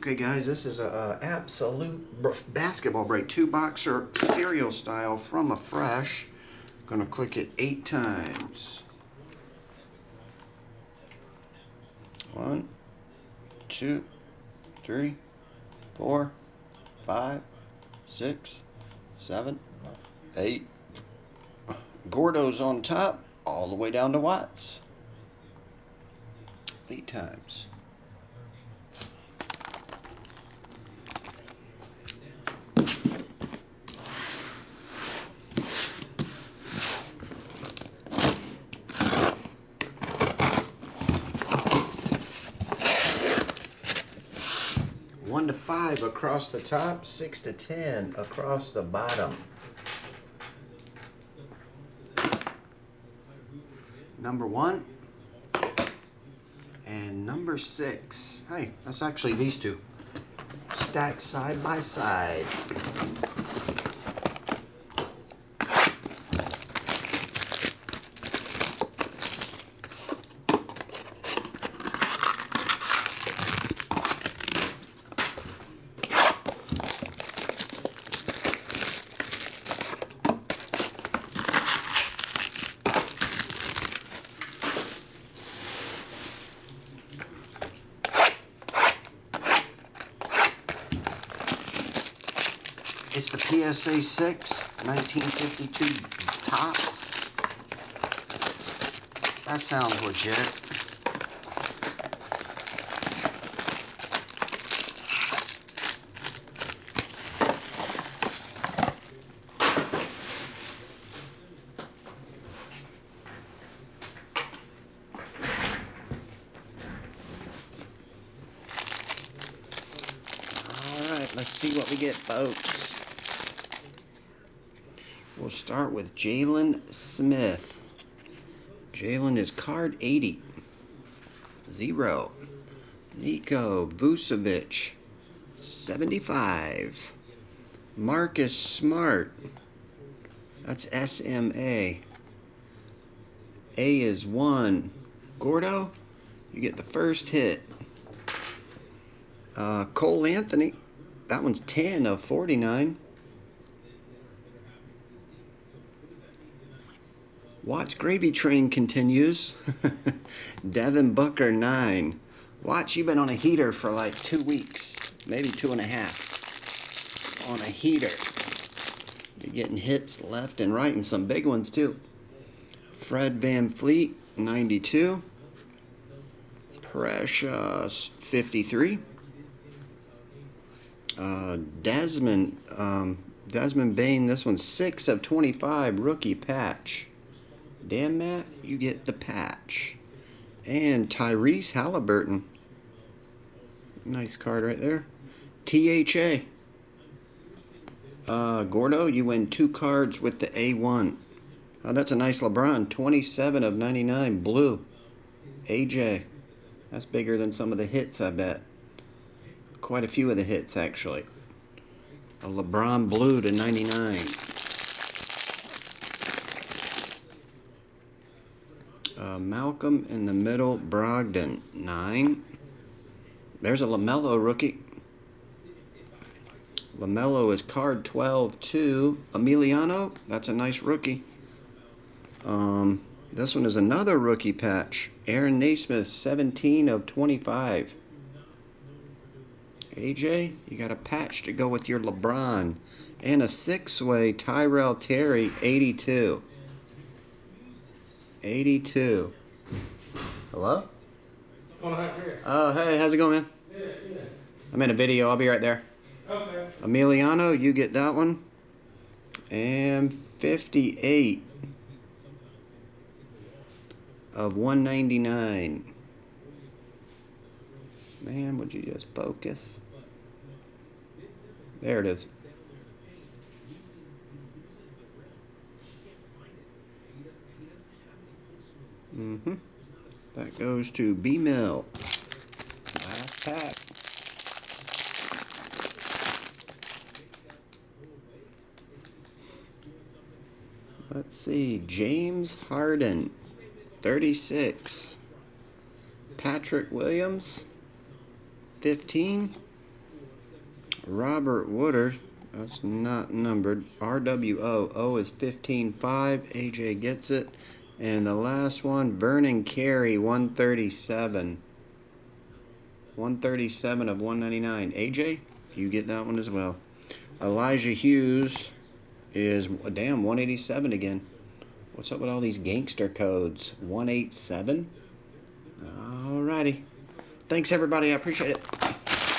Okay guys, this is a absolute basketball break, 2-boxer serial style from a fresh. Gonna click it 8 times. 1, 2, 3, 4, 5, 6, 7, 8. Gordo's on top, all the way down to Watts. 8 times. One to 5 across the top, 6 to 10 across the bottom. Number 1 and number 6. Hey, that's actually these two stacked side by side. It's the PSA 6, 1952 Topps. That sounds legit. All right, let's see what we get, folks. We'll start with Jalen Smith. Jalen is card 80. 0. Niko Vucevic, 75. Marcus Smart. That's SMA. A is 1. Gordo, you get the first hit. Cole Anthony. That one's 10 of 49. Watch Gravy Train continues. Devin Booker, 9. Watch, you've been on a heater for like 2 weeks, maybe 2.5. On a heater. You're getting hits left and right and some big ones too. Fred VanVleet, 92. Precious, 53. Desmond Bane, this one's 6 of 25, rookie patch. Dan Matt, you get the patch. And Tyrese Halliburton. Nice card right there. THA. Gordo, you win 2 cards with the A1. Oh, that's a nice LeBron. 27 of 99, blue. AJ. That's bigger than some of the hits, I bet. Quite a few of the hits, actually. A LeBron blue to 99. Malcolm in the middle, Brogdon, 9. There's a LaMelo rookie. LaMelo is card 12, 2. Emiliano, that's a nice rookie. This one is another rookie patch. Aaron Naismith, 17 of 25. AJ, you got a patch to go with your LeBron. And a 6-way Tyrell Terry, 82. 82. Hello? Oh, hey, how's it going, man? Yeah. I'm in a video. I'll be right there. Okay. Emiliano, you get that one. And 58 of 199. Man, would you just focus? There it is. That goes to B-Mill. Last pack. Let's see. James Harden, 36. Patrick Williams, 15. Robert Woodard, that's not numbered. RWO, O is 15-5. AJ gets it. And the last one, Vernon Carey, 137. 137 of 199. AJ, you get that one as well. Elijah Hughes is, damn, 187 again. What's up with all these gangster codes? 187? Alrighty. Thanks, everybody. I appreciate it.